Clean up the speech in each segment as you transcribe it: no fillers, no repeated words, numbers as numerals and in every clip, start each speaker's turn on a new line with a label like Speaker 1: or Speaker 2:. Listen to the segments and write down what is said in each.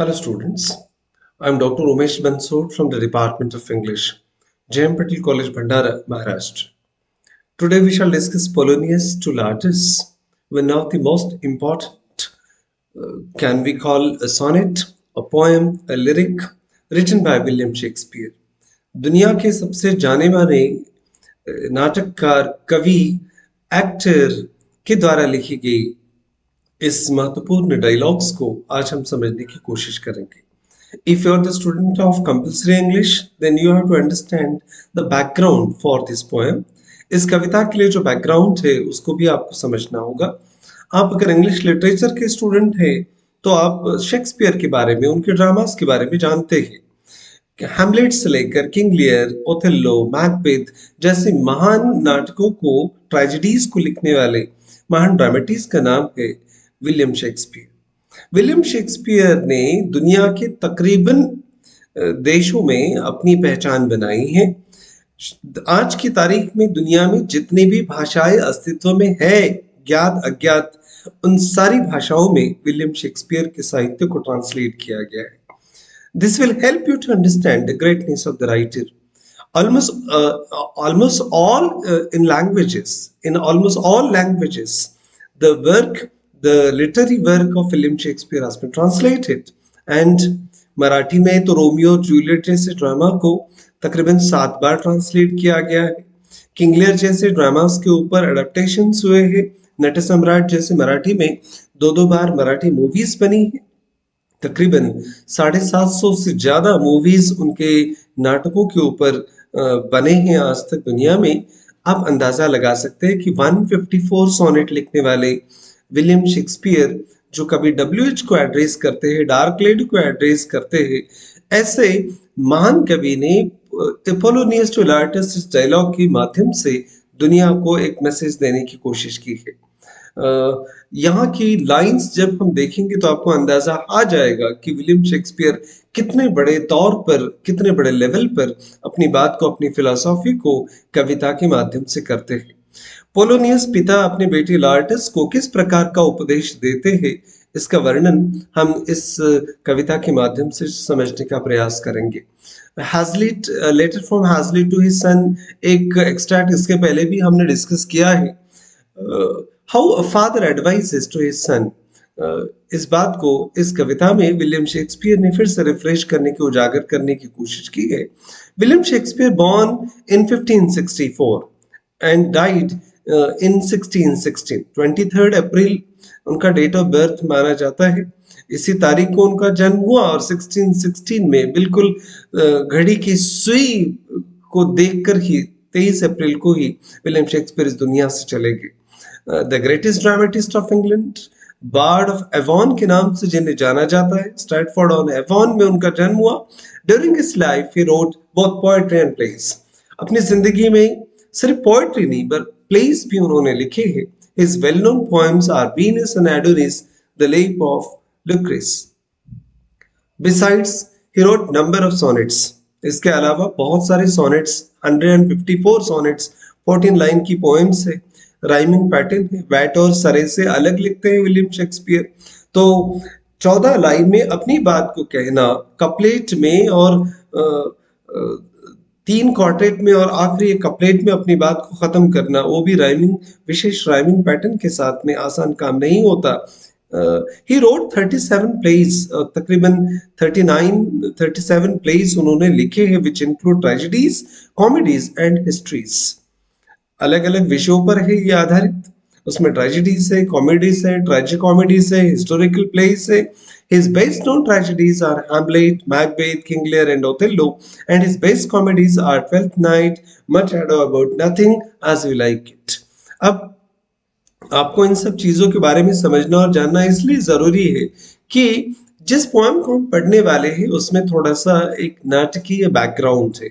Speaker 1: Hello students, I am Dr. Umesh Bansod from the Department of English, J.M. Patel College, Bhandara, Maharashtra. Today we shall discuss Polonius to Largus, one of the most important, can we call a sonnet, a poem, a lyric written by William Shakespeare. दुनिया के सबसे जाने माने नाटककार, कवि, actor के द्वारा लिखी गई इस महत्वपूर्ण डायलॉग्स को आज हम समझने की कोशिश करेंगे. If you are the student of compulsory English, then you have to understand the background for this poem. इस कविता के लिए जो बैकग्राउंड है उसको भी आपको समझना होगा. आप अगर इंग्लिश लिटरेचर के स्टूडेंट हैं तो आप शेक्सपियर के बारे में, उनके ड्रामास के बारे में जानते हैं. हैमलेट से लेकर किंग लियर, ओथेलो, मैकबेथ जैसे महान नाटकों को, ट्रेजेडीज को लिखने वाले महान ड्रामेटिस्ट का नाम है विलियम शेक्सपियर. विलियम शेक्सपियर ने दुनिया के तकरीबन देशों में अपनी पहचान बनाई है. आज की तारीख में दुनिया में जितनी भी भाषाएं अस्तित्व में है, ज्ञात अज्ञात, उन सारी भाषाओं में विलियम शेक्सपियर के साहित्य को ट्रांसलेट किया गया है. This will help you to understand the greatness of the writer. Almost all in almost all languages, the literary work of William Shakespeare has been translated. And Marathi में तो रोमियो जूलियट जैसे drama को तकरीबन 7 बार translate किया गया है. King Lear जैसे dramas के ऊपर अडेप्टेशंस हुए हैं. नट सम्राट जैसे मराठी में 2 बार मराठी मूवीज बनी है. तकरीबन 750 से ज्यादा मूवीज उनके नाटकों के ऊपर बने हैं आज तक दुनिया में. आप अंदाजा लगा सकते हैं कि 154 सोनेट लिखने वाले विलियम शेक्सपियर, जो कभी WH को एड्रेस करते हैं, डार्क लेडी को एड्रेस करते हैं, ऐसे महान कवि ने पोलोनियस टू लार्टस इस डायलॉग के माध्यम से दुनिया को एक मैसेज देने की कोशिश की है. यहाँ की लाइंस जब हम देखेंगे तो आपको अंदाजा आ जाएगा कि विलियम शेक्सपियर कितने बड़े तौर पर, कितने बड़े लेवल पर अपनी बात को, अपनी फिलॉसफी को कविता के माध्यम से करते हैं. पोलोनियस पिता अपने बेटे लार्टस को किस प्रकार का उपदेश देते हैं, इसका वर्णन हम इस कविता के माध्यम से समझने का प्रयास करेंगे. Hazlitt, letter from Hazlitt to his son, एक एक्सट्रैक्ट इसके पहले भी हमने डिस्कस किया है. How a father advises to his son, इस बात को इस कविता में विलियम शेक्सपियर ने फिर से रिफ्रेश करने की, उजागर करने की कोशिश की है. William Shakespeare born in 1564 and died in 1616. 23 अप्रैल उनका डेट ऑफ बर्थ माना जाता है. इसी तारीख को उनका जन्म हुआ और 1616 में बिल्कुल घड़ी की सुई को देखकर ही 23 अप्रैल को ही विलियम शेक्सपियर इस दुनिया से चले गए. The greatest dramatist of England, bard of Avon के नाम से जिन्हें जाना जाता है, स्ट्रैटफोर्ड ऑन एवॉन में उनका जन्म हुआ. During his life he wrote both poetry and place. अपनी जिंदगी में सिर्फ पोएट्री नहीं पर प्लेस भी उन्होंने लिखे हैं. His well-known poems are Venus and Adonis, The Lake of Lucrece. Besides, he wrote number of sonnets. इसके अलावा बहुत सारे sonnets, 154 sonnets, 14 लाइन की poems है. राइमिंग पैटर्न है. वैट और सरे से अलग लिखते हैं विलियम शेक्सपियर. तो 14 लाइन में अपनी बात को कहना, कपलेट में और 3 क्वार्टेट में और आखिरी एक कपलेट में अपनी बात को खत्म करना, वो भी राइमिंग, विशेष राइमिंग पैटर्न के साथ में आसान काम नहीं होता. ही रोट 37 प्लेज, तकरीबन 37 प्लेज उन्होंने लिखे हैं, which include tragedies, comedies and histories. अलग अलग विषयों पर है ये आधारित. उसमें ट्रेजेडीज है, कॉमेडीज है, ट्रेजिकॉमेडीज है, हिस्टोरिकल प्लेस है. His best known tragedies are Hamlet, Macbeth, King Lear and Othello, and his best comedies are Twelfth Night, Much Ado About Nothing, As You Like It. अब आपको इन सब चीजों के बारे में समझना और जानना इसलिए जरूरी है कि जिस पोएम को हम पढ़ने वाले हैं उसमें थोड़ा सा एक नाटकीय बैकग्राउंड है.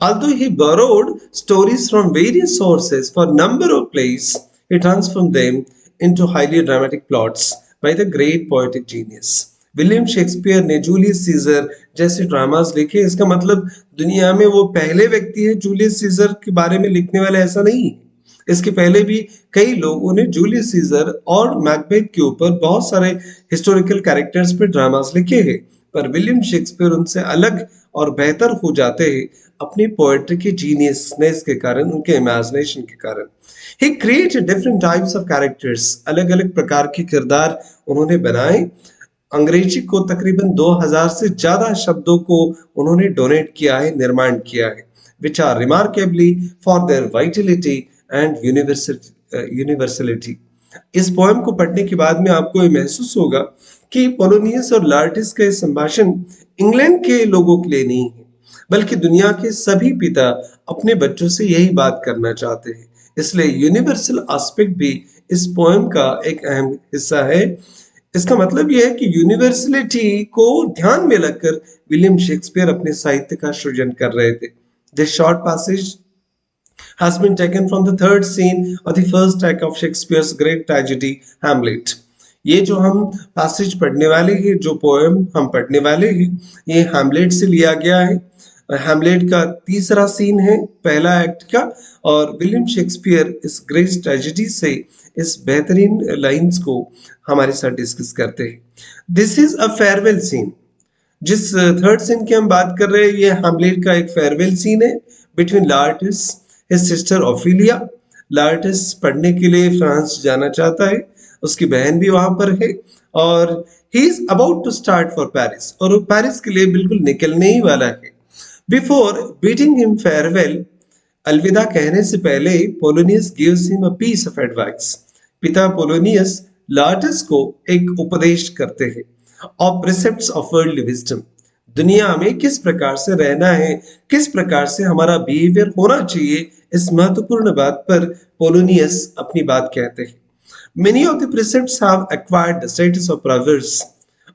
Speaker 1: Although he borrowed stories from various sources for number of plays, he transformed them into highly dramatic plots by the great poetic genius. William Shakespeare ने जूलियस सीजर जैसे ड्रामास लिखे. इसका मतलब दुनिया में वो पहले व्यक्ति है जूलियस सीजर के बारे में लिखने वाले, ऐसा नहीं. इसके पहले भी कई लोगों ने जूलियस सीजर और मैकबेथ के ऊपर बहुत सारे हिस्टोरिकल कैरेक्टर्स पे ड्रामास लिखे हैं, पर विलियम शेक्सपियर उनसे अलग और बेहतर हो जाते हैं अपनी पोएट्री की जीनियसनेस के कारण, उनके इमेजिनेशन के कारण। He created different types of characters, अलग अलग प्रकार के किरदार उन्होंने बनाए। अंग्रेजी को तकरीबन 2000 से ज्यादा शब्दों को उन्होंने डोनेट किया है, निर्माण किया है, which are remarkably for their vitality and universality। इस पोएम को पढ़ने के बाद में आपको ये महसूस होगा कि पोलोनियस और लार्टिस का संभाषण इंग्लैंड के लोगों के लिए नहीं है, बल्कि दुनिया के सभी पिता अपने बच्चों से यही बात करना चाहते हैं। इसलिए यूनिवर्सल एस्पेक्ट भी इस पोएम का एक अहम हिस्सा है। इसका मतलब यह है कि यूनिवर्सलिटी को ध्यान में रखकर विलियम शेक्सपियर अपने साहित्य का सृजन कर रहे थे। This short passage has been taken from the third scene of the first act of Shakespeare's great tragedy Hamlet। ये जो हम पैसेज पढ़ने वाले हैं, जो पोएम हम पढ़ने वाले हैं, ये हैमलेट से लिया गया है। हैमलेट का तीसरा सीन है पहला एक्ट का, और विलियम शेक्सपियर इस ग्रेट ट्रेजेडी से इस बेहतरीन लाइंस को हमारे साथ डिस्कस करते हैं। This is a farewell scene. जिस थर्ड सीन की हम बात कर रहे हैं, ये हैमलेट का एक फेयरवेल सीन है बिटवीन लार्टिस हिज सिस्टर ओफिलिया। लार्टिस पढ़ने के लिए फ्रांस जाना चाहता है, उसकी बहन भी वहां पर है, और he is about to start for Paris, और वो पेरिस के लिए बिल्कुल निकलने ही वाला है। बिफोर बीटिंग हिम फेयरवेल, अलविदा कहने से पहले, Polonius gives him a piece of advice. पिता पोलोनियस लार्टिस को एक उपदेश करते हैं of precepts of worldly wisdom. दुनिया में किस प्रकार से रहना है, किस प्रकार से हमारा बिहेवियर होना चाहिए, इस महत्वपूर्ण बात पर पोलोनियस अपनी बात कहते हैं। Many of the precepts have acquired the status of proverbs.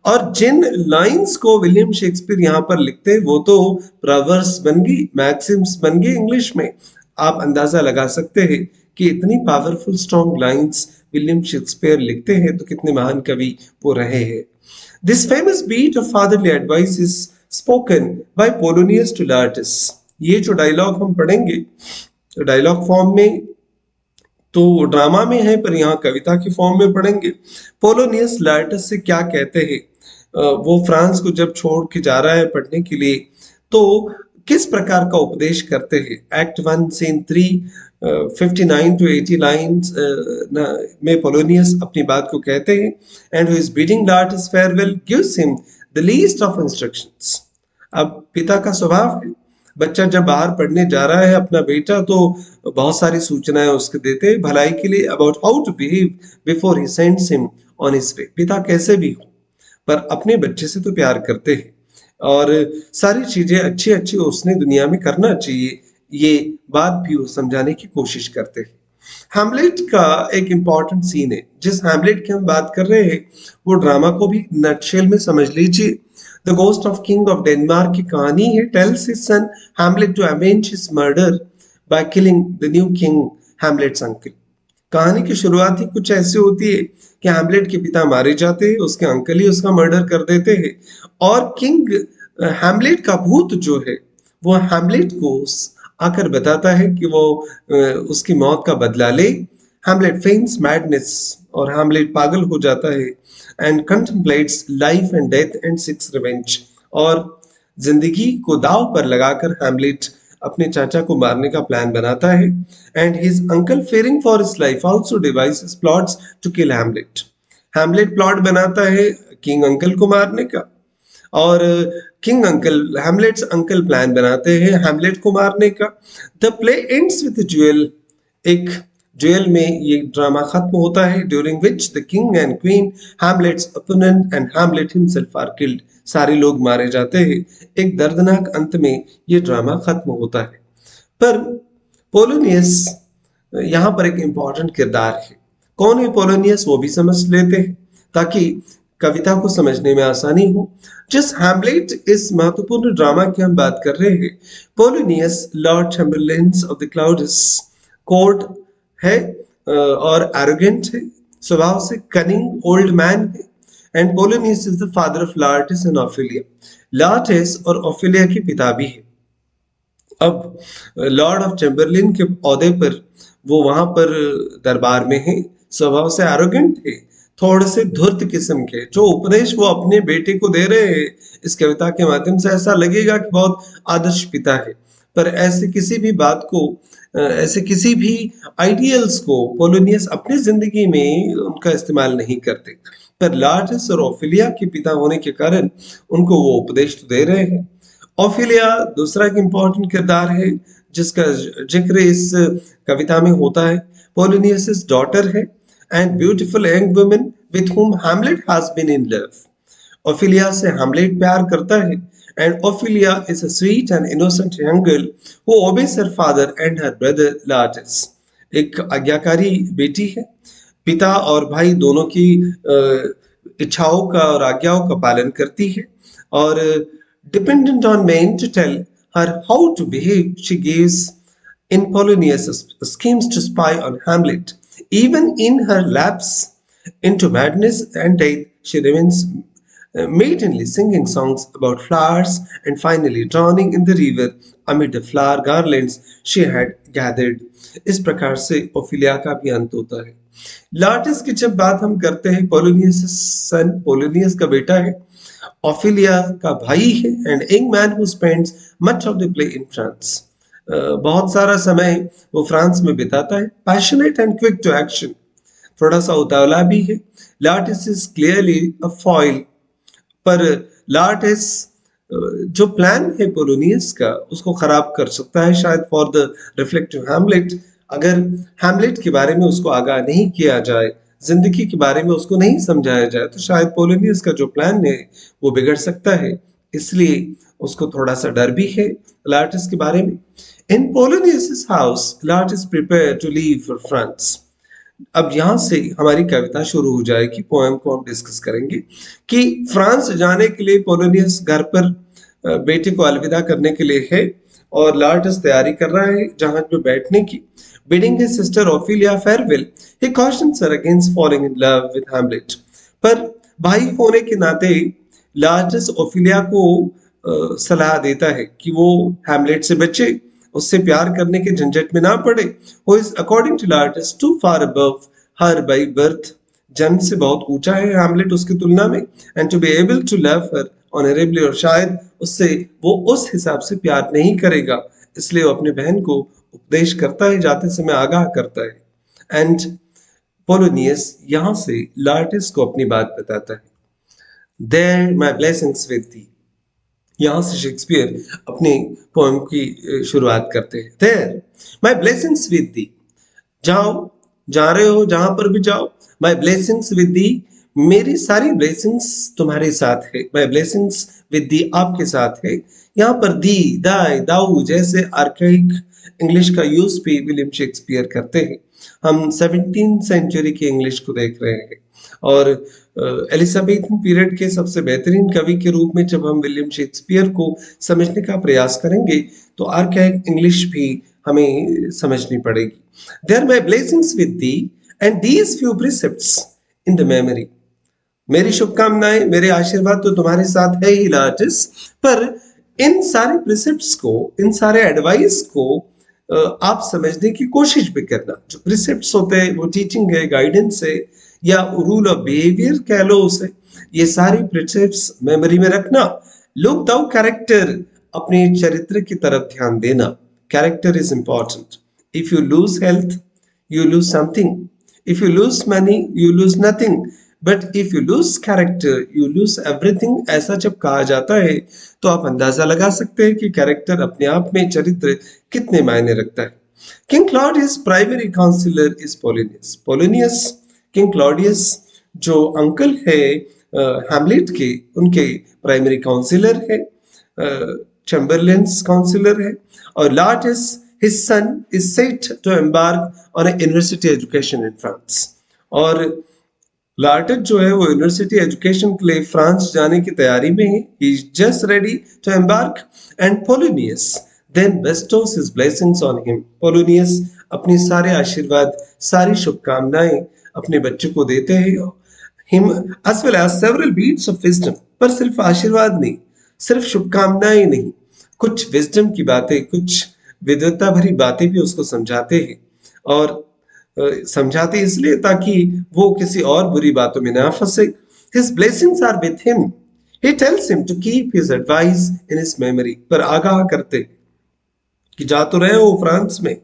Speaker 1: और जिन लाइंस को विलियम शेक्सपियर यहाँ पर लिखते हैं वो तो प्रोवर्ब्स बन गई, मैक्सिम्स बन गई इंग्लिश में। आप अंदाजा लगा सकते हैं कि इतनी powerful strong lines William Shakespeare लिखते हैं तो कितने महान कवि वो रहे हैं। This famous beat of fatherly advice is spoken by Polonius to Laertes। ये जो डायलॉग हम पढ़ेंगे डायलॉग फॉर्म में तो ड्रामा में है, पर यहाँ कविता की फॉर्म में पढ़ेंगे। पोलोनियस लार्टस से क्या कहते हैं, वो फ्रांस को जब छोड़ के जा रहा है पढ़ने के लिए, तो किस प्रकार का उपदेश करते हैं। एक्ट 1 सीन 3 59 to 80 लाइन्स में पोलोनियस अपनी बात को कहते हैं। And who is bidding Laertes farewell gives him the least of instructions. अब पिता का स्वभाव है, बच्चा जब बाहर पढ़ने जा रहा है अपना बेटा, तो बहुत सारी सूचनाएं उसके देते हैं भलाई के लिए, about how to behave before he sends him on his way. पिता कैसे भी हो, पर अपने बच्चे से तो प्यार करते हैं, और सारी चीजें अच्छी अच्छी उसने दुनिया में करना चाहिए, ये बात भी वो समझाने की कोशिश करते हैं। हैमलेट का एक इंपॉर्टेंट सीन है। जिस हैमलेट की हम बात कर रहे हैं वो ड्रामा को भी नटशेल में समझ लीजिए। The ghost of king of Denmark की कहानी है। Tells his son Hamlet to avenge his murder by killing the new king Hamlet's uncle. कहानी की शुरुआत ही कुछ ऐसी होती है कि हैमलेट के पिता मारे जाते हैं, उसके अंकल ही उसका मर्डर कर देते हैं, और किंग हैमलेट का भूत जो है वो हैमलेट को आकर बताता है कि वो उसकी मौत का बदला ले। हैमलेट फेन्स मैडनेस, और हैमलेट पागल हो जाता है, and contemplates life and death and seeks revenge. और जिंदगी को दाव पर लगाकर हैमलेट अपने चाचा को मारने का प्लान बनाता है। And his uncle fearing for his life also devises plots to kill Hamlet। Hamlet plot बनाता है किंग अंकल को मारने का, और king uncle Hamlet's uncle plan बनाते हैं हैमलेट को मारने का। The play ends with duel. एक ड्यूएल में ये ड्रामा खत्म होता है, during which the king and queen, Hamlet's opponent and Hamlet himself are killed. सारे लोग मारे जाते हैं। एक दर्दनाक अंत में ये ड्रामा खत्म होता है। पर पोलोनियस यहाँ पर एक इंपॉर्टेंट किरदार है। कौन है पोलोनियस, वो भी समझ लेते हैं ताकि कविता को समझने में आसानी हो। जिस हैमलेट इस महत्वपूर्ण ड्रामा की हम बात कर रहे हैं, Polonius Lord Chamberlain of the Claudius's court है, और एरोगेंट है, स्वभाव से कनिंग ओल्ड मैन है। And Polonius is the father of Laertes and Ophelia. Laertes और ऑफिलिया के पिता भी है। अब लॉर्ड ऑफ चैम्बरलेन के ओहदे पर वो वहां पर दरबार में है, स्वभाव से एरोगेंट है, थोड़े से धूर्त किस्म के। जो उपदेश वो अपने बेटे को दे रहे हैं इस कविता के माध्यम से, ऐसा लगेगा कि बहुत आदर्श पिता है। पर ऐसे किसी भी बात को, ऐसे किसी भी आइडियल्स को पोलोनियस अपनी जिंदगी में उनका इस्तेमाल नहीं करते। पर लार्टिस और ओफिलिया के पिता होने के कारण उनको वो उपदेश तो दे रहे हैं। ओफिलिया दूसरा एक इम्पोर्टेंट किरदार है जिसका जिक्र इस कविता में होता है। पोलोनियस डॉटर है and beautiful young woman with whom Hamlet has been in love. Ophelia से हैमलेट प्यार करता है and Ophelia is a sweet and innocent young girl who obeys her father and her brother Laertes. एक आज्ञाकारी बेटी है, पिता और भाई दोनों की इच्छाओं का और आज्ञाओं का पालन करती है और dependent on men to tell her how to behave, she gives in Polonius schemes to spy on Hamlet. Even in her lapse into madness and death, she remains maidenly, singing songs about flowers and finally drowning in the river amid the flower garlands she had gathered. इस प्रकार से Ophelia का भी अंत होता है। लार्टिस की जब बात हम करते हैं, पोलोनियस सन, पोलोनियस का बेटा है, ओफिलिया का भाई है and young man who spends much of the play in France. बहुत सारा समय वो फ्रांस में बिताता है। Passionate and quick to action, थोड़ा सा उतावला भी है। Laertes is clearly a foil, पर लार्टिस जो प्लान है पोलोनियस का उसको खराब कर सकता है शायद फॉर द रिफ्लेक्टिव हैमलेट। अगर हैमलेट के बारे में उसको आगाह नहीं किया जाए, जिंदगी के बारे में उसको नहीं समझाया जाए, तो शायद पोलोनियस का जो प्लान है वो बिगड़ सकता है। इसलिए उसको थोड़ा सा डर भी है लार्टिस के बारे में। In Polonius house Laertes prepare to leave for France. अब यहाँ से हमारी कविता शुरू हो जाएगी, पोएम को हम डिस्कस करेंगे कि फ्रांस जाने के लिए पोलोनियस घर पर बेटे को अलविदा करने के लिए है और लार्टिस तैयारी कर रहा है जहाज में बैठने की। Bidding his sister Ophelia farewell, he cautions her against falling in love with Hamlet. पर भाई होने के नाते लार्टिस ओफिलिया को सलाह देता है कि वो हैमलेट से बचे, उससे प्यार करने के झंझट में ना पड़े। Who is according to Laertes too far above her by birth, जन्म से बहुत ऊंचा है हैमलेट उसकी तुलना में, and to be able to love her honorably, और शायद उससे वो उस हिसाब से प्यार नहीं करेगा, इसलिए वो अपने बहन को उपदेश करता है, जाते समय आगाह करता है। एंड पोलोनियस यहाँ से लार्टिस को अपनी बात बताता है। There my blessings with thee, यहाँ से शेक्सपियर अपने पोएम की शुरुआत करते हैं। There my blessings with thee, जाओ, जा रहे हो जहां पर भी जाओ, माई ब्लेसिंग्स विद दी, मेरी सारी ब्लेसिंग्स तुम्हारे साथ है। माई ब्लेसिंग्स विद दी, आपके साथ है। यहाँ पर दी, दाई, दाऊ जैसे आर्काइक इंग्लिश का यूज भी विलियम शेक्सपियर करते हैं। हम 17th सेंचुरी की इंग्लिश को देख रहे हैं और एलिजाबेथन पीरियड के सबसे बेहतरीन कवि के रूप में जब हम विलियम शेक्सपियर को समझने का प्रयास करेंगे तो आर्काइक इंग्लिश भी हमें समझनी पड़ेगी। There my blessings with thee and these few precepts in the memory, मेरी शुभकामनाएं, मेरे आशीर्वाद तो तुम्हारे साथ है ही लार्टिस, पर इन सारे प्रिसेप्ट्स को, इन सारे एडवाइस को आप समझने की कोशिश भी करना। जो प्रिसेप्ट्स होते हैं वो टीचिंग है, गाइडेंस है, या रूल ऑफ बिहेवियर कह लो उसे। ये सारी प्रिसेप्ट्स मेमोरी में रखना। लुक दाउ कैरेक्टर, अपने चरित्र की तरफ ध्यान देना। Character is important. If you lose health you lose something, if you lose money you lose nothing, but if you lose character you lose everything. ऐसा जब कहा जाता है तो आप अंदाजा लगा सकते हैं कि कैरेक्टर अपने आप में, चरित्र कितने मायने रखता है। King Claudius primary counsellor is Polonius. Polonius king Claudius जो अंकल है हैमलेट के, उनके प्राइमरी काउंसिलर है, चैम्बरलेन्स काउंसिलर है। और लार्टिस his son is set to embark on a university education in France। और लार्टिस जो है वो यूनिवर्सिटी एजुकेशन के लिए फ्रांस जाने की तैयारी में है। he is just ready to embark and Polonius then bestows his blessings on him। Polonius अपने सारे आशीर्वाद, सारी शुभकामनाएं अपने बच्चे को देते हैं। him as well as several beats of wisdom, पर सिर्फ आशीर्वाद नहीं, सिर्फ शुभकामनाएं नहीं, कुछ विजडम की बातें, कुछ विद्वता भरी बातें भी उसको समझाते हैं। और समझाते इसलिए ताकि वो किसी और बुरी बातों में ना फंसे। His blessings are with him. He tells him to keep his advice in his memory. पर आगाह करते कि जा तो रहे हो फ्रांस में,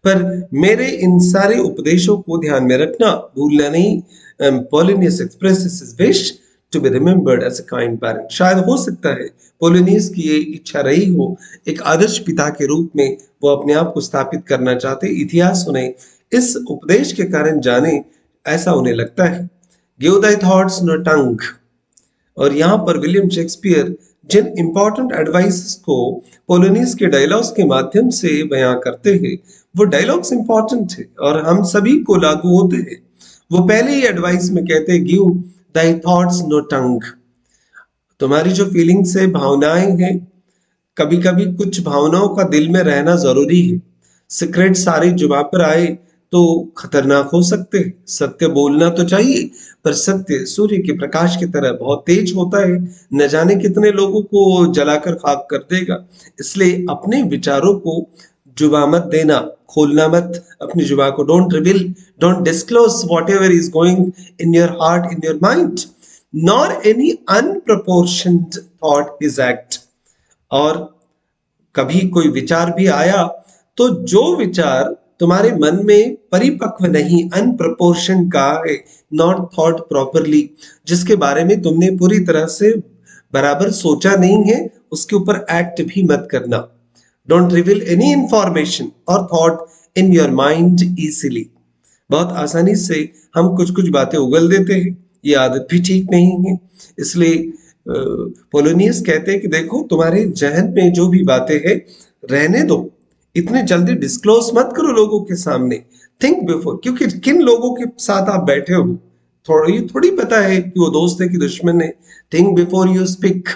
Speaker 1: पर मेरे इन सारे उपदेशों को ध्यान में रखना, भूलना नहीं। Polonius expresses his wish to be remembered as a kind parent. शायद हो सकता है पोलिनियस की ये इच्छा रही हो, एक आदर्श पिता के रूप में वो अपने आप को स्थापित करना चाहते। इतिहास उन्हें इस उपदेश के कारण जाने, ऐसा उन्हें लगता है। गिव दाई थॉट्स नो टंग। और यहाँ पर विलियम शेक्सपियर जिन इंपॉर्टेंट एडवाइसेस को पोलोनियस के डायलॉग्स के माध्यम से बयां करते हैं, वो डायलॉग्स इंपॉर्टेंट थे और हम सभी को लागू होते हैं। वो पहले ही एडवाइस में कहते हैं, गिव दाई थॉट्स नो टंग। तुम्हारी जो फीलिंग्स है, भावनाएं हैं, कभी कभी कुछ भावनाओं का दिल में रहना जरूरी है। सीक्रेट सारी जुबान पर आए तो खतरनाक हो सकते हैं। सत्य बोलना तो चाहिए, पर सत्य सूर्य के प्रकाश की तरह बहुत तेज होता है, न जाने कितने लोगों को जलाकर खाक कर देगा। इसलिए अपने विचारों को जुबा मत देना, खोलना मत अपनी जुबा को। Don't reveal, don't disclose whatever is going in your heart, in your mind, nor any unproportioned thought his act. और कभी कोई विचार भी आया तो जो विचार तुम्हारे मन में परिपक्व नहीं, अनप्रपोर्शन का है, नॉट थॉट प्रॉपरली, जिसके बारे में तुमने पूरी तरह से बराबर सोचा नहीं है, उसके ऊपर एक्ट भी मत करना। डोंट रिवील एनी इंफॉर्मेशन और thought in your mind easily. बहुत आसानी से हम कुछ कुछ बातें उगल देते हैं, ये आदत भी ठीक नहीं है। इसलिए पोलोनियस कहते हैं कि देखो, तुम्हारे जहन में जो भी बातें हैं रहने दो, इतने जल्दी डिस्क्लोज मत करो लोगों के सामने। थिंक बिफोर, क्योंकि किन लोगों के साथ आप बैठे हो थोड़ी पता है कि वो दोस्त है कि दुश्मन है। थिंक बिफोर यू स्पीक,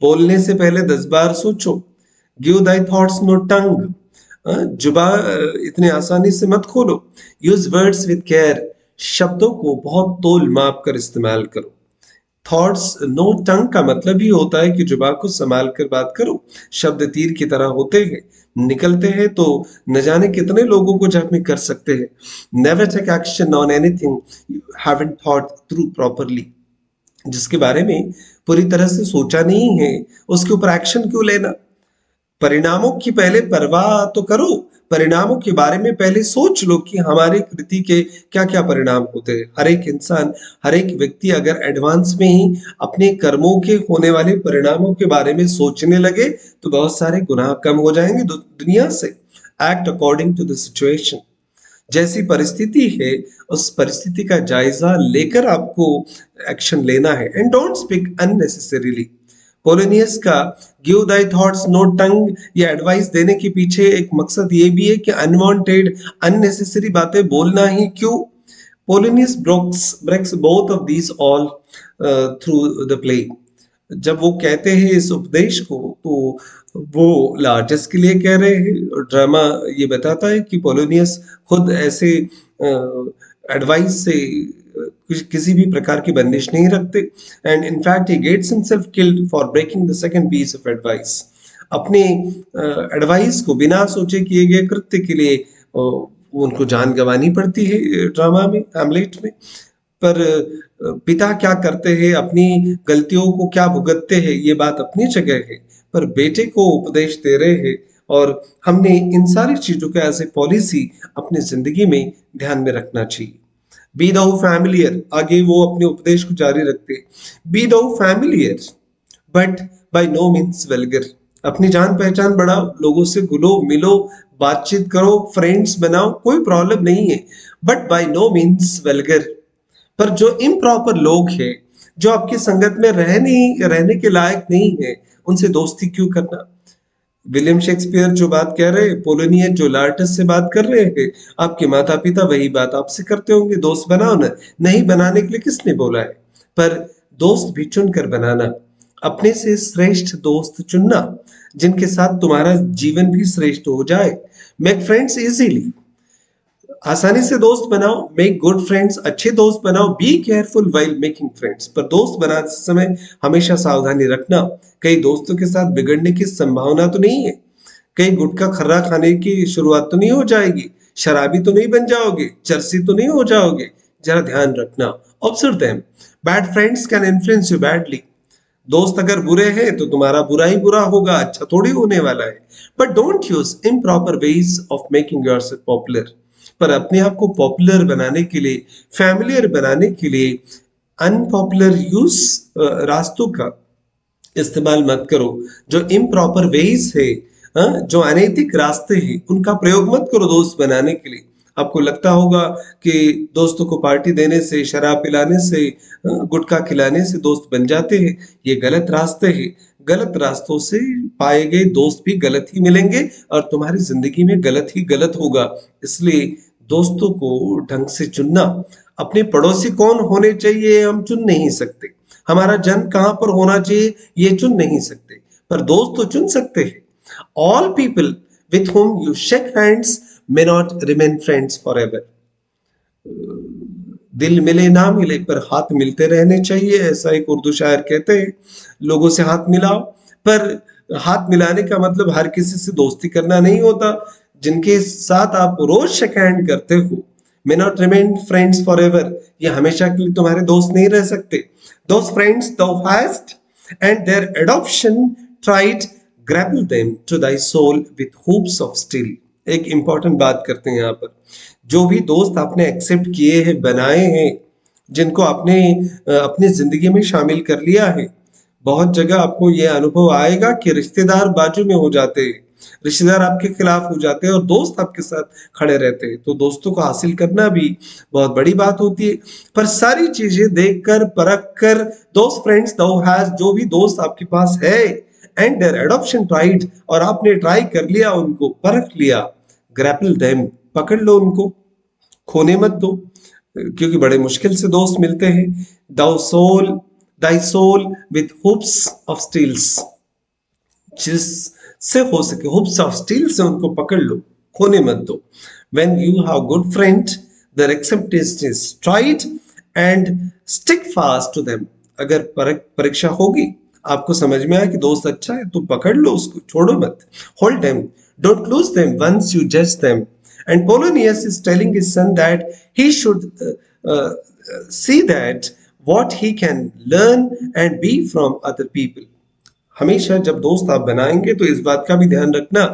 Speaker 1: बोलने से पहले 10 बार सोचो। गिव दाई थॉट्स नो टंग, जुबा इतने आसानी से मत खोलो। यूज वर्ड्स विद केयर, शब्दों को बहुत तोल माप कर इस्तेमाल करो। थॉट्स नो टंग का मतलब ही होता है कि जुबान को संभाल कर बात करो। शब्द तीर की तरह होते हैं, निकलते हैं तो न जाने कितने लोगों को जख्मी कर सकते हैं। Never take action on anything you haven't thought through properly. जिसके बारे में पूरी तरह से सोचा नहीं है, उसके ऊपर एक्शन क्यों लेना। परिणामों की पहले परवाह तो करो, परिणामों के बारे में पहले सोच लो कि हमारे कृति के क्या क्या परिणाम होते हैं। हर एक इंसान, हर एक व्यक्ति अगर एडवांस में ही अपने कर्मों के होने वाले परिणामों के बारे में सोचने लगे तो बहुत सारे गुनाह कम हो जाएंगे दुनिया से। Act according to the situation, जैसी परिस्थिति है उस परिस्थिति का जायजा लेकर आपको एक्शन लेना है। And don't speak unnecessarily. Polonius का गिव दाई थॉट्स नो टंग ये एडवाइस देने के पीछे एक मकसद ये भी है कि अनवांटेड अननेसेसरी बातें बोलना ही क्यों। Polonius breaks both of these all through the play. जब वो कहते हैं इस उपदेश को तो वो लार्जेस्ट के लिए कह रहे हैं, और ड्रामा ये बताता है कि पोलोनियस खुद ऐसे एडवाइस से किसी भी प्रकार की बंदिश नहीं रखते। And in fact he gets himself killed for breaking the second piece of advice. अपने एडवाइस को बिना सोचे किए गए कृत्य के लिए उनको जान गंवानी पड़ती है ड्रामा में, हैमलेट में। पर पिता क्या करते हैं, अपनी गलतियों को क्या भुगतते हैं, ये बात अपनी जगह है, पर बेटे को उपदेश दे रहे हैं और हमने इन सारी चीजों को एज ए पॉलिसी अपनी जिंदगी में ध्यान में रखना चाहिए। बी दो फैमिलियर, आगे वो अपने उपदेश को जारी रखते, be thou familiar but by no means vulgar. अपनी जान पहचान बढ़ाओ, लोगों से घुलो मिलो, बातचीत करो, फ्रेंड्स बनाओ, कोई प्रॉब्लम नहीं है, बट बाय नो मीन्स वेल्गर। पर जो इम्प्रॉपर लोग हैं, जो आपकी संगत में रहने के लायक नहीं है, उनसे दोस्ती क्यों करना। विलियम शेक्सपियर जो बात कह रहे हैं, पोलोनियस जो लार्टस से बात कर रहे हैं, आपके माता पिता वही बात आपसे करते होंगे। दोस्त बनाओ ना, नहीं बनाने के लिए किसने बोला है, पर दोस्त भी चुनकर बनाना, अपने से श्रेष्ठ दोस्त चुनना जिनके साथ तुम्हारा जीवन भी श्रेष्ठ हो जाए। मेक फ्रेंड्स इजीली, आसानी से दोस्त बनाओ। मेक गुड फ्रेंड्स, अच्छे दोस्त बनाओ। Be careful while making friends, पर दोस्त बनाते समय हमेशा सावधानी रखना, कई दोस्तों के साथ बिगड़ने की संभावना तो नहीं है, कहीं गुटखा खर्रा खाने की शुरुआत तो नहीं हो जाएगी। शराबी तो नहीं बन जाओगे, चरसी तो नहीं हो जाओगे, जरा ध्यान रखना। Observe them, bad friends can influence you badly. दोस्त अगर बुरे हैं तो तुम्हारा बुरा ही बुरा होगा, अच्छा थोड़ी होने वाला है। But don't use improper ways of making yourself popular. पर अपने आप को पॉपुलर बनाने के लिए, फैमिलियर बनाने के लिए अनपॉपुलर यूज रास्तों का इस्तेमाल मत करो। जो इम्प्रॉपर वेज है, जो अनैतिक रास्ते हैं, उनका प्रयोग मत करो दोस्त बनाने के लिए। आपको लगता होगा कि दोस्तों को पार्टी देने से, शराब पिलाने से, गुटखा खिलाने से दोस्त बन जाते हैं। ये गलत रास्ते हैं। गलत रास्तों से पाए गए दोस्त भी गलत ही मिलेंगे और तुम्हारी जिंदगी में गलत ही गलत होगा। इसलिए दोस्तों को ढंग से चुनना। अपने पड़ोसी कौन होने चाहिए हम चुन नहीं सकते, हमारा जन्म कहां पर होना चाहिए ये चुन नहीं सकते, पर दोस्त तो चुन सकते हैं। All people with whom you shake hands may not remain friends forever. दिल मिले ना मिले पर हाथ मिलते रहने चाहिए, ऐसा एक उर्दू शायर कहते हैं। लोगों से हाथ मिलाओ, पर हाथ मिलाने का मतलब हर किसी से दोस्ती करना नहीं होता। जिनके साथ आप रोज शेक हैंड करते हो may not remain friends for ever, ये हमेशा के लिए तुम्हारे दोस्त नहीं रह सकते। Those friends thou hast and their adoption tried grapple them to thy soul with hoops of steel। एक इंपॉर्टेंट बात करते हैं यहाँ पर, जो भी दोस्त आपने एक्सेप्ट किए हैं, बनाए हैं, जिनको आपने अपनी जिंदगी में शामिल कर लिया है, बहुत जगह आपको यह अनुभव आएगा कि रिश्तेदार बाजू में हो जाते हैं, रिश्तेदार आपके खिलाफ हो जाते हैं और दोस्त आपके साथ खड़े रहते हैं। तो दोस्तों को हासिल करना भी बहुत बड़ी बात होती है। पर सारी चीजें देखकर परख कर दोस्त फ्रेंड्स thou has, जो भी दोस्त आपके पास है, एंड देयर एडॉप्शन ट्राइड, और आपने ट्राई कर लिया, उनको परख लिया, ग्रैपल देम, पकड़ लो उनको, खोने मत दो, क्योंकि बड़े मुश्किल से दोस्त मिलते हैं। Thy soul with hoops of steels, जिससे हो सके हुप्स ऑफ स्टील से उनको पकड़ लो, खोने मत दो। When you have good friend there acceptance is tried and stick fast to them. अगर परीक्षा होगी, आपको समझ में आया कि दोस्त अच्छा है, तो पकड़ लो उसको, छोड़ो मत। Hold them, don't lose them once you जज them. And Polonius is telling his son that he should see that what he can learn and be from other people। हमेशा जब दोस्त आप बनाएंगे तो इस बात का भी ध्यान रखना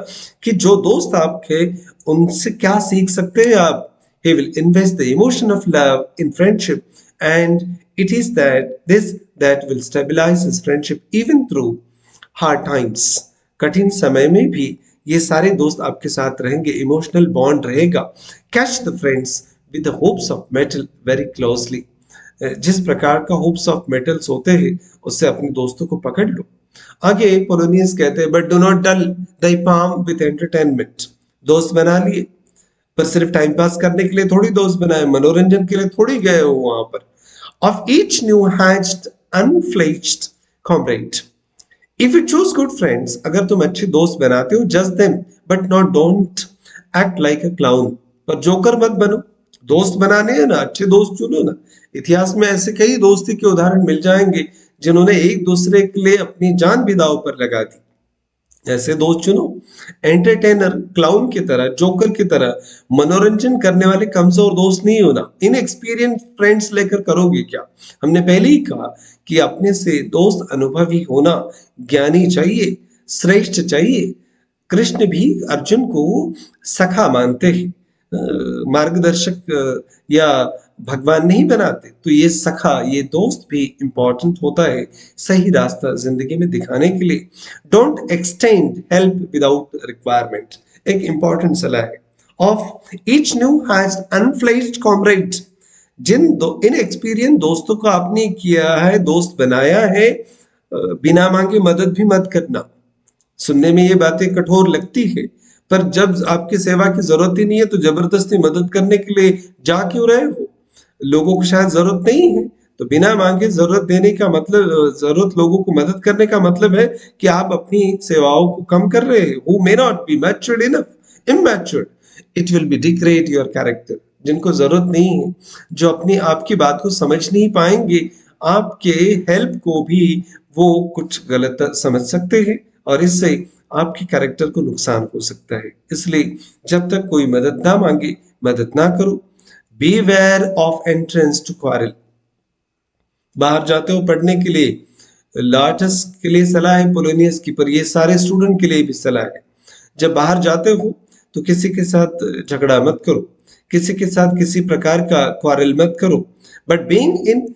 Speaker 1: कि जो दोस्त आपके, उनसे क्या सीख सकते हैं आप। He will invest the emotion of love in friendship, and it is that will stabilize his friendship even through hard times। कठिन समय में भी ये सारे दोस्त आपके साथ रहेंगे, इमोशनल बॉन्ड रहेगा। Catch the friends with the hopes of metal very closely. जिस प्रकार का होप्स ऑफ मेटल्स होते हैं, उससे अपने दोस्तों को पकड़ लो। आगे पोलोनियस कहते हैं, but do not dull thy palm with entertainment. दोस्त बना लिए, पर सिर्फ टाइम पास करने के लिए थोड़ी दोस्त बनाए, मनोरंजन के लिए थोड़ी गए हो वहां पर। Of each new hatched unfledged comrade. If you choose good friends, अगर तुम अच्छे दोस्त बनाते हो, just them but not don't act like a clown. पर जोकर मत बनो। दोस्त बनाने हैं ना, अच्छे दोस्त चुनो ना। इतिहास में ऐसे कई दोस्ती के उदाहरण मिल जाएंगे जिन्होंने एक दूसरे के लिए अपनी जान भी दांव पर लगा दी। ऐसे दोस्त चुनो। एंटरटेनर, क्लाउन की तरह, जोकर की तरह मनोरंजन करने वाले कमजोर दोस्त नहीं होना। इनएक्सपीरियंस फ्रेंड्स लेकर करोगे क्या। हमने पहले ही कहा कि अपने से दोस्त अनुभवी होना, ज्ञानी चाहिए, श्रेष्ठ चाहिए। कृष्ण भी अर्जुन को सखा मानते हैं, मार्गदर्शक या भगवान नहीं बनाते। तो ये सखा, ये दोस्त भी इंपॉर्टेंट होता है सही रास्ता जिंदगी में दिखाने के लिए। Don't extend help without requirement, एक इंपॉर्टेंट सलाह है। Of each new hatched unfledged comrade. इन एक्सपीरियंस दोस्तों को आपने किया है, दोस्त बनाया है, बिना मांगे मदद भी मत करना। सुनने में ये बातें कठोर लगती है, पर जब आपकी सेवा की जरूरत ही नहीं है तो जबरदस्ती मदद करने के लिए जा क्यों रहे हो। लोगों को शायद जरूरत नहीं है, तो बिना मांगे जरूरत देने का मतलब, जरूरत लोगों को मदद करने का मतलब है कि आप अपनी सेवाओं को कम कर रहे हैं। who may not be matured enough, immature, it will be degrade your character। जिनको जरूरत नहीं है, जो अपनी आपकी बात को समझ नहीं पाएंगे, आपके हेल्प को भी वो कुछ गलत समझ सकते हैं और इससे आपके कैरेक्टर को नुकसान हो सकता है। इसलिए जब तक कोई मदद ना मांगे, मदद ना करो। Beware of entrance to quarrel. बाहर जाते हो पढ़ने के लिए, लार्टस के लिए सलाह है पोलोनियस की, पर ये सारे स्टूडेंट के लिए भी सलाह है। जब बाहर जाते हो तो किसी के साथ झगड़ा मत करो, किसी के साथ किसी प्रकार का क्वारल मत करो, but being in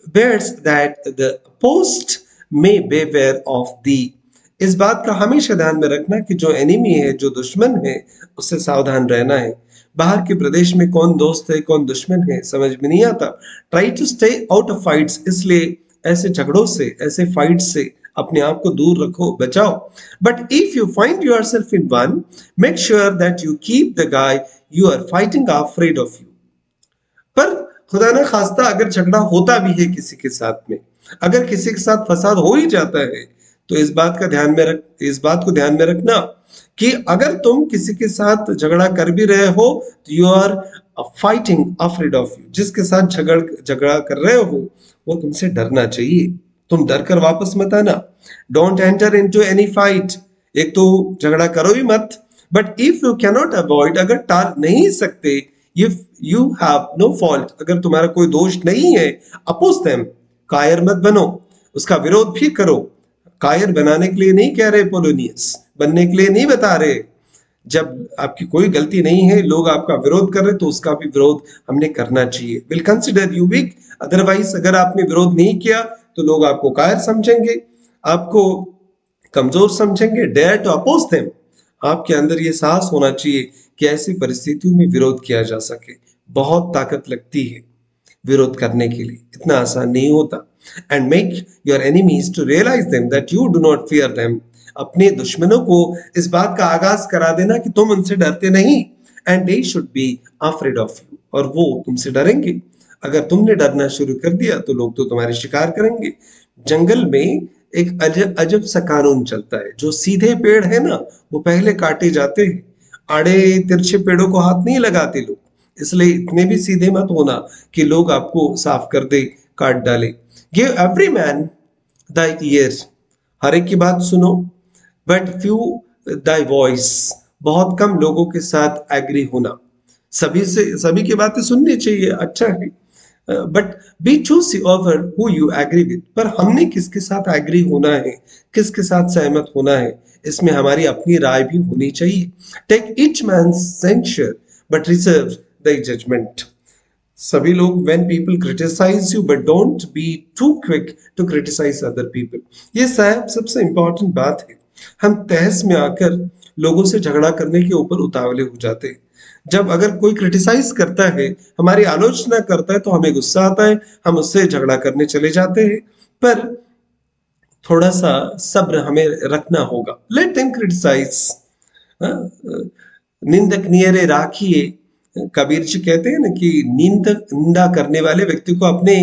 Speaker 1: bears that the opposed may beware of thee. इस बात का हमेशा ध्यान में रखना कि जो एनिमी है, जो दुश्मन है, उससे सावधान रहना है। बाहर के प्रदेश में कौन दोस्त है कौन दुश्मन है समझ में नहीं आता। Try to stay out of fights. इसलिए ऐसे झगड़ों से, ऐसे फाइट से अपने आप को दूर रखो, बचाओ। But if you find yourself in one, make sure that you keep the guy you are fighting afraid of you. पर खुदा ना खास्ता अगर झगड़ा होता भी है किसी के साथ में, अगर किसी के साथ फसाद हो ही जाता है, तो इस बात को ध्यान में रखना कि अगर तुम किसी के साथ झगड़ा कर भी रहे हो तो you are fighting afraid of you. जिसके साथ झगड़ा कर रहे हो वो तुमसे डरना चाहिए, तुम डर कर वापस मत आना। Don't enter into any fight. एक तो झगड़ा करो ही मत, but if you cannot avoid, अगर टाल नहीं सकते, if you have no fault, अगर तुम्हारा कोई दोष नहीं है, अपोज देम, कायर मत बनो, उसका विरोध भी करो। कायर बनाने के लिए नहीं कह रहे पोलोनियस, बनने के लिए नहीं बता रहे। जब आपकी कोई गलती नहीं है, लोग आपका विरोध कर रहे, तो उसका भी विरोध हमने करना चाहिए। Will consider you weak, otherwise अगर आपने विरोध नहीं किया तो लोग आपको कायर समझेंगे, आपको कमजोर समझेंगे। Dare to oppose them. आपके अंदर ये साहस होना चाहिए कि ऐसी परिस्थितियों में विरोध किया जा सके। बहुत ताकत लगती है विरोध करने के लिए, इतना आसान नहीं होता। And make your enemies to realise them that you do not fear them. अपने दुश्मनों को इस बात का आगाज करा देना कि तुम उनसे डरते नहीं, and they should be afraid of you, और वो तुमसे डरेंगे। अगर तुमने डरना शुरू कर दिया तो लोग तो तुम्हारे शिकार करेंगे। जंगल में एक अजब अजब सा कानून चलता है, जो सीधे पेड़ है ना वो पहले काटे जाते हैं, आड़े तिरछे पेड़ों को हाथ नहीं लगाते लोग। इसलिए इतने भी सीधे मत होना कि लोग आपको साफ कर दे, काट डाले। Give every man the ear. हर एक की बात सुनो, बट फ्यू दाई वॉइस। बहुत कम लोगों के साथ एग्री होना। सभी की बातें सुननी चाहिए, अच्छा है, but be choose over who you agree with. पर हमने किसके साथ एग्री होना है, किसके साथ सहमत होना है, इसमें हमारी अपनी राय भी होनी चाहिए। Take each man censure but reserve the judgement. सभी लोग, when people criticize you, but don't be too quick to criticize other people। ये साहब सबसे इंपॉर्टेंट बात है। हम तहस में आकर लोगों से झगड़ा करने के ऊपर उतावले हो जाते हैं। जब अगर कोई क्रिटिसाइज करता है, हमारी आलोचना करता है, तो हमें गुस्सा आता है, हम उससे झगड़ा करने चले जाते हैं। पर थोड़ा सा सब्र हमें रखना होगा। Let them criticise. निंदक नियरे राखिए। कबीर जी कहते हैं ना कि निंदा करने वाले व्यक्ति को अपने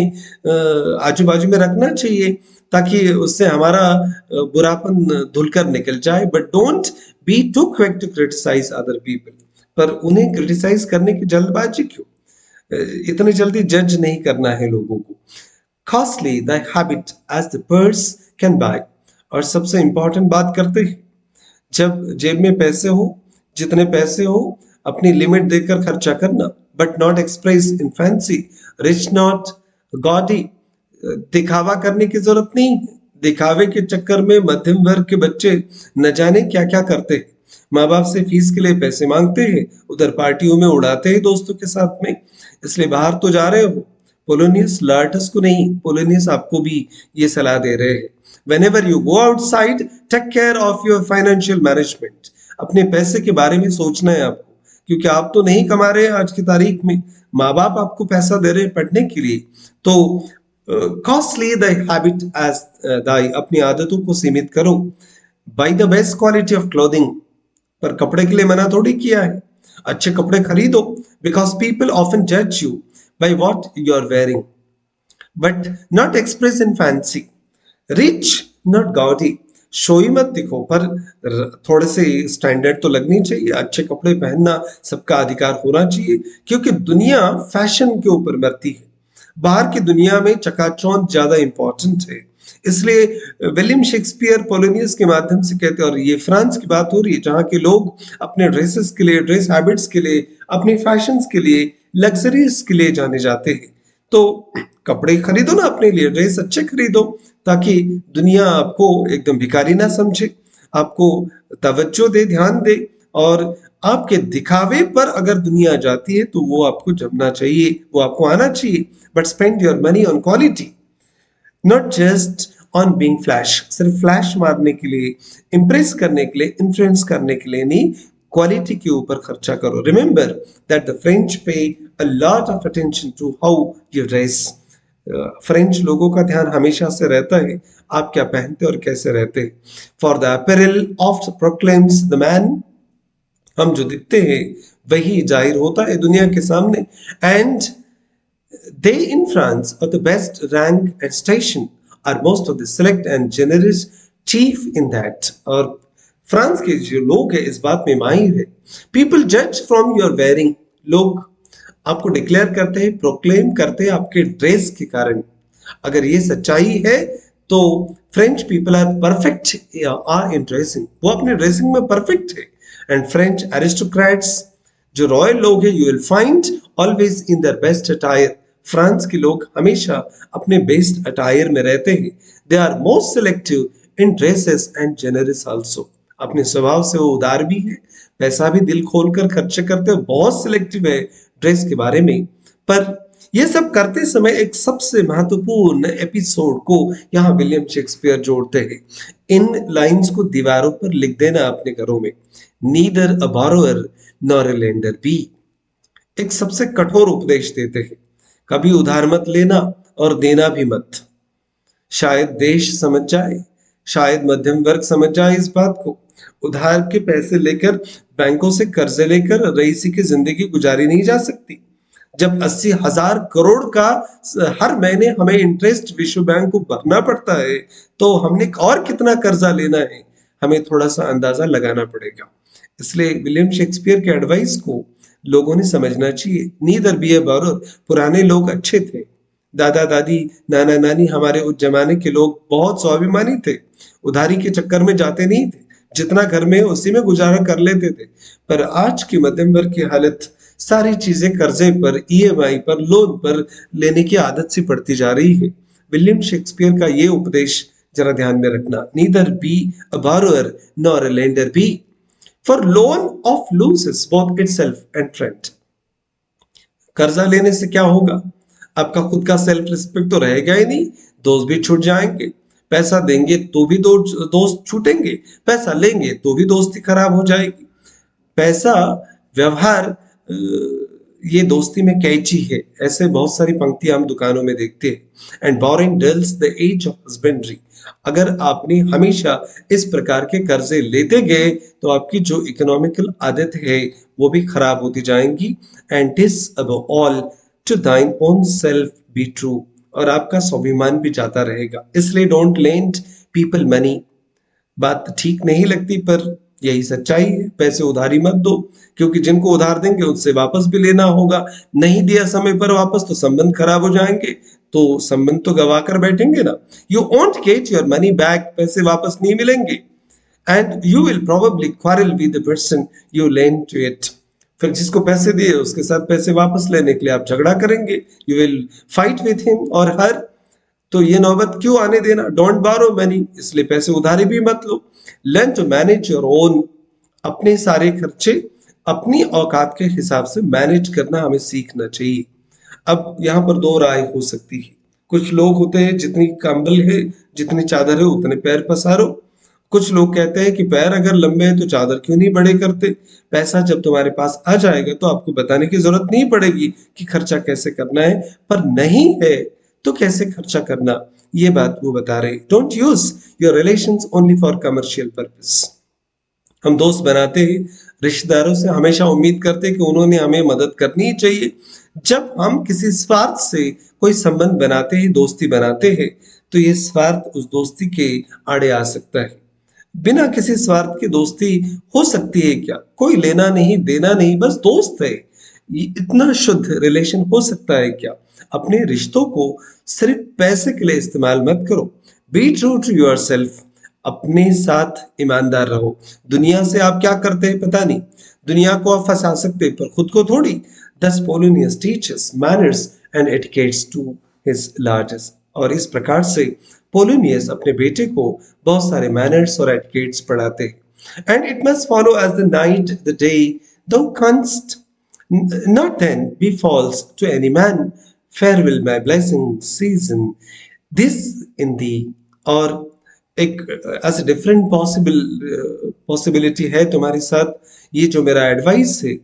Speaker 1: आजू बाजू में रखना चाहिए, ताकि उससे हमारा बुरापन धुलकर निकल जाए। But don't be too quick to criticise other people. पर उन्हें क्रिटिसाइज करने की जल्दबाजी क्यों? इतनी जल्दी जज नहीं करना है लोगों को। Costly the habit as the purse can buy। और सबसे इंपॉर्टेंट बात करते हैं, जब जेब में पैसे हो, जितने पैसे हो अपनी लिमिट देकर खर्चा करना, but not express in fancy, rich not gaudy. दिखावा करने की जरूरत नहीं है। दिखावे के चक्कर में मध्यम वर्ग के बच्चे न जाने क्या क्या करते हैं। माँ बाप से फीस के लिए पैसे मांगते हैं, उधर पार्टियों में उड़ाते हैं दोस्तों के साथ में। इसलिए बाहर तो जा रहे हो। पोलोनियस लार्टस को नहीं, पोलोनियस आपको भी ये सलाह दे रहे हैं। Whenever you go outside, take care of your financial management। अपने पैसे के बारे में सोचना है आपको, क्योंकि आप तो नहीं कमा रहे हैं आज की तारीख में, माँ बाप आपको पैसा दे रहे हैं पढ़ने के लिए। तो कॉस्टली द हैबिट एज दाई। अपनी आदतों को सीमित करो। By the best quality of clothing. पर कपड़े के लिए मना थोड़ी किया है, अच्छे कपड़े खरीदो। बिकॉज पीपल ऑफन जज you by what you are wearing, but not express in fancy. Rich not gaudy. Show ही मत दिखो, पर थोड़े से स्टैंडर्ड तो लगनी चाहिए। अच्छे कपड़े पहनना सबका अधिकार होना चाहिए, क्योंकि दुनिया फैशन के ऊपर मरती है। बाहर की दुनिया में चकाचौंध ज्यादा इंपॉर्टेंट है। इसलिए विलियम शेक्सपियर पोलोनियस के माध्यम से कहते हैं, और ये फ्रांस की बात हो रही है जहां के लोग अपने ड्रेसेस के लिए, ड्रेस हैबिट्स के लिए, अपनी फैशंस के लिए, लग्जरीज के लिए जाने जाते हैं। तो कपड़े खरीदो ना अपने लिए, ड्रेस अच्छे खरीदो, ताकि दुनिया आपको एकदम भिखारी ना समझे, आपको तवज्जो दे, ध्यान दे। और आपके दिखावे पर अगर दुनिया जाती है तो वो आपको जमना चाहिए, वो आपको आना चाहिए। But spend your money on quality, not just on being flash. सिर्फ फ्लैश मारने के लिए, इंप्रेस करने के लिए, इन्फ्लुएंस करने के लिए नहीं, क्वालिटी के ऊपर खर्चा करो। Remember that the French pay a lot of attention to how you dress. French लोगों का ध्यान हमेशा से रहता है आप क्या पहनते और कैसे रहते। For the apparel of proclaims the man, हम जो दिखते हैं वही जाहिर होता है दुनिया के सामने। And they in France are the best rank and station, are most of the select and generous chief in that। और फ्रांस के जो लोग हैं इस बात में माहिर है। पीपल जज फ्रॉम योर वेयरिंग, लोग आपको डिक्लेयर करते हैं, प्रोक्लेम करते हैं आपके ड्रेस के कारण। अगर ये सच्चाई है तो French people are perfect are in dressing, वो अपने ड्रेसिंग में परफेक्ट है। एंड फ्रेंच एरिस्टोक्रेट्स, जो रॉयल लोग हैं, you will find always in their best attire. France के लोग हमेशा अपने बेस्ट अटायर में रहते हैं। They are most selective in dresses and generous also, अपने स्वभाव से वो उदार भी है, पैसा भी दिल खोलकर खर्च करते हैं, बहुत सिलेक्टिव है ड्रेस के बारे में। पर ये सब करते समय एक सबसे महत्वपूर्ण एपिसोड को यहाँ विलियम शेक्सपियर जोड़ते हैं। इन लाइंस को दीवारों पर लिख देना अपने घरों में। Neither a borrower nor a lender be. एक सबसे कठोर उपदेश देते हैं, कभी उधार मत लेना और देना भी मत। शायद देश समझ जाए, शायद मध्यम वर्ग समझ जाए इस बात को। उधार के पैसे लेकर, बैंकों से कर्जे लेकर रईसी की जिंदगी गुजारी नहीं जा सकती। जब 80,000 करोड़ का हर महीने हमें इंटरेस्ट विश्व बैंक को भरना पड़ता है, तो हमने और कितना कर्जा लेना है, हमें थोड़ा सा अंदाजा लगाना पड़ेगा। इसलिए विलियम शेक्सपियर के एडवाइस को लोगों ने समझना चाहिए। नीदर बी ए बोरोर, पुराने लोग अच्छे थे, दादा दादी, नाना नानी, हमारे उस जमाने के लोग बहुत स्वाभिमानी थे, उधारी के चक्कर में जाते नहीं थे, जितना घर में उसी में गुजारा कर लेते थे। पर आज की मध्यम वर्ग की हालत, सारी चीजें कर्जे पर, ईएमआई पर, लोन पर लेने की आदत सी पड़ती जा रही है। विलियम शेक्सपियर का ये उपदेश जरा ध्यान में रखना, neither be a borrower nor a lender be, for loan of loses both itself and friend. कर्जा लेने से क्या होगा, आपका खुद का सेल्फ रिस्पेक्ट तो रहेगा ही नहीं, दोस्त भी छूट जाएंगे। पैसा देंगे तो भी दोस्त छूटेंगे, पैसा लेंगे तो भी दोस्ती खराब हो जाएगी। पैसा, व्यवहार, ये दोस्ती में कैची है, ऐसे बहुत सारी पंक्तियां हम दुकानों में देखते हैं। And borrowing dulls the edge of husbandry, अगर आपने हमेशा इस प्रकार के कर्जे लेते गए तो आपकी जो इकोनॉमिकल आदत है वो भी खराब होती जाएंगी। And this above all to thine own self be true, और आपका स्वाभिमान भी जाता रहेगा। इसलिए डोंट लेंड पीपल मनी। बात ठीक नहीं लगती पर यही सच्चाई है, पैसे उधारी मत दो, क्योंकि जिनको उधार देंगे उनसे वापस भी लेना होगा। नहीं दिया समय पर वापस तो संबंध खराब हो जाएंगे, तो संबंध तो गवा कर बैठेंगे ना। You won't get your money back, पैसे वापस नहीं मिलेंगे। And you will probably quarrel with the person you lend to it, फिर जिसको पैसे दिए उसके साथ पैसे वापस लेने के लिए आप झगड़ा करेंगे। You will fight with him और हर। तो ये नौबत क्यों आने देना। डोंट बारो मनी, इसलिए पैसे उधारी भी मत लो। Learn to manage your own, अपने सारे खर्चे अपनी औकात के हिसाब से मैनेज करना हमें सीखना चाहिए। अब यहाँ पर दो राय हो सकती है। कुछ लोग होते हैं जितनी कंबल है, जितनी चादर है उतने पैर पसारो। कुछ लोग कहते हैं कि पैर अगर लंबे हैं तो चादर क्यों नहीं बड़े करते। पैसा जब तुम्हारे पास आ जाएगा तो आपको बताने की जरूरत नहीं पड़ेगी कि खर्चा कैसे करना है, पर नहीं है तो कैसे खर्चा करना, ये बात वो बता रहे। Don't use your relations only for commercial purpose. हम दोस्त बनाते हैं, रिश्तेदारों से हमेशा उम्मीद करते हैं कि उन्होंने हमें मदद करनी ही चाहिए। जब हम किसी स्वार्थ से कोई संबंध बनाते हैं, दोस्ती बनाते हैं, तो ये स्वार्थ उस दोस्ती के आड़े आ सकता है। बिना किसी स्वार्थ की दोस्ती हो सकती है क्या? कोई लेना नहीं देना नहीं, बस दोस्त है, ये इतना शुद्ध रिलेशन हो सकता है क्या? अपने रिश्तों को सिर्फ पैसे के लिए इस्तेमाल मत करो। Be true to yourself, अपने साथ ईमानदार रहो। दुनिया से आप क्या करते हैं पता नहीं, दुनिया को आप फंसा सकते हैं पर खुद को थोड़ी। Thus Polonius teaches manners and etiquettes to his largest, और इस प्रकार से पोलोनियस अपने बेटे को बहुत सारे मैनर्स और एटिकेट्स पढ़ाते हैं। And it must follow as the night the day thou canst not then be false to any man, farewell my blessing season this in thee, और एक एज डिफरेंट पॉसिबिलिटी है तुम्हारे साथ। ये जो मेरा एडवाइस है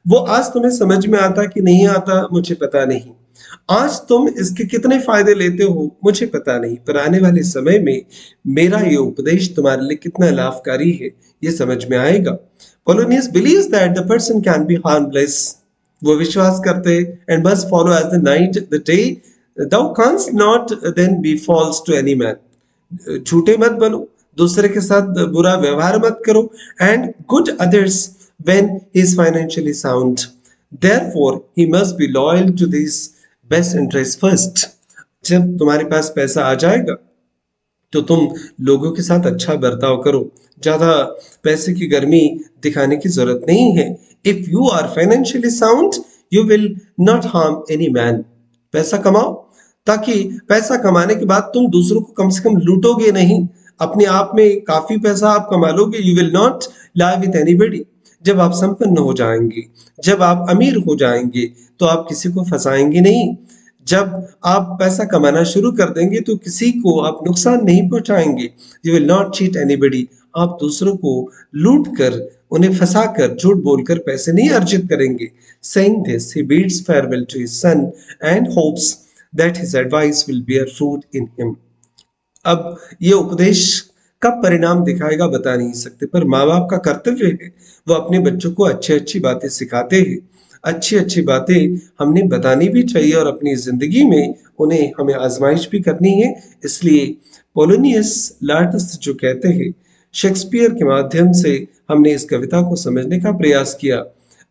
Speaker 1: वो आज तुम्हें समझ में आता कि नहीं आता मुझे पता नहीं, आज तुम इसके कितने फायदे लेते हो मुझे पता नहीं, पर आने वाले समय में मेरा ये उपदेश तुम्हारे लिए कितना लाभकारी है ये समझ में आएगा। Polonius believes that the person can be harmless, वो विश्वास करते and must follow as the night the day thou canst not then be false to any man, झूठे मत बनो, दूसरे के साथ बुरा व्यवहार मत करो। And good others when he is financially sound, therefore he must be loyal to this best interest first, जब तुम्हारे पास पैसा आ जाएगा तो तुम लोगों के साथ अच्छा बर्ताव करो, ज्यादा पैसे की गर्मी दिखाने की जरूरत नहीं है। If you are financially sound you will not harm any man, पैसा कमाओ ताकि पैसा कमाने के बाद तुम दूसरों को कम से कम लूटोगे नहीं, अपने आप में काफी पैसा आप कमा लोगे। You will not lie with anybody, जब आप संपन्न हो जाएंगे, जब आप अमीर हो जाएंगे तो आप किसी को फंसाएंगे नहीं। जब आप पैसा कमाना शुरू कर देंगे तो किसी को आप नुकसान नहीं पहुंचाएंगे। You will not cheat anybody, आप दूसरों को लूट कर उन्हें फंसा कर झूठ बोलकर पैसे नहीं अर्जित करेंगे। Saying this he bids farewell to his son and hopes that his advice will bear fruit in him. अब ये उपदेश कब परिणाम दिखाएगा बता नहीं सकते, पर माँ बाप का कर्तव्य है वो अपने बच्चों को अच्छी अच्छी बातें सिखाते हैं, अच्छी अच्छी बातें हमने बतानी भी चाहिए और अपनी जिंदगी में उन्हें हमें आजमाइश भी करनी है। इसलिए पोलोनियस लार्टस जो कहते हैं, शेक्सपियर के माध्यम से हमने इस कविता को समझने का प्रयास किया।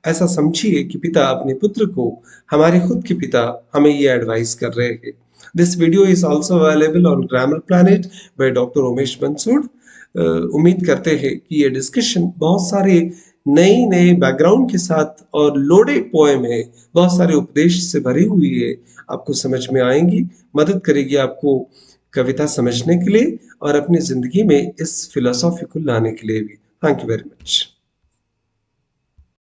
Speaker 1: ऐसा समझिए कि पिता अपने पुत्र को, हमारे खुद के पिता हमें ये एडवाइस कर रहे हैं। This video is also available on Grammar Planet by Dr. Umesh बंसुड़। उम्मीद करते हैं कि ये डिस्कशन बहुत सारे नए नए बैकग्राउंड के साथ और लोडेड पोएम है, बहुत सारे उपदेश से भरी हुई है, आपको समझ में आएंगी, मदद करेगी आपको कविता समझने के लिए और अपनी जिंदगी में इस फिलोसॉफी को लाने के लिए भी। Thank you very much.